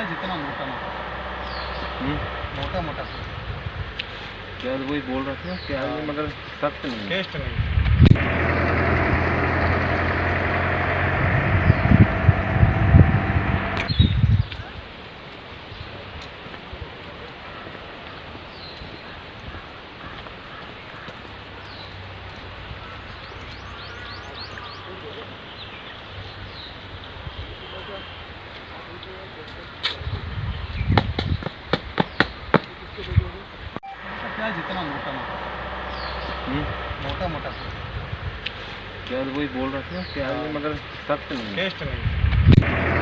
प्याज इतना मोटा मोटा मोटा मोटा प्याज वही बोल रहा था प्याज में मगर सख्त नहीं है। टेस्ट नहीं। प्याज इतना मोटा मोटा मोटा मोटा प्याज वही बोल रहा था प्याज में मगर सख्त नहीं है। टेस्ट नहीं।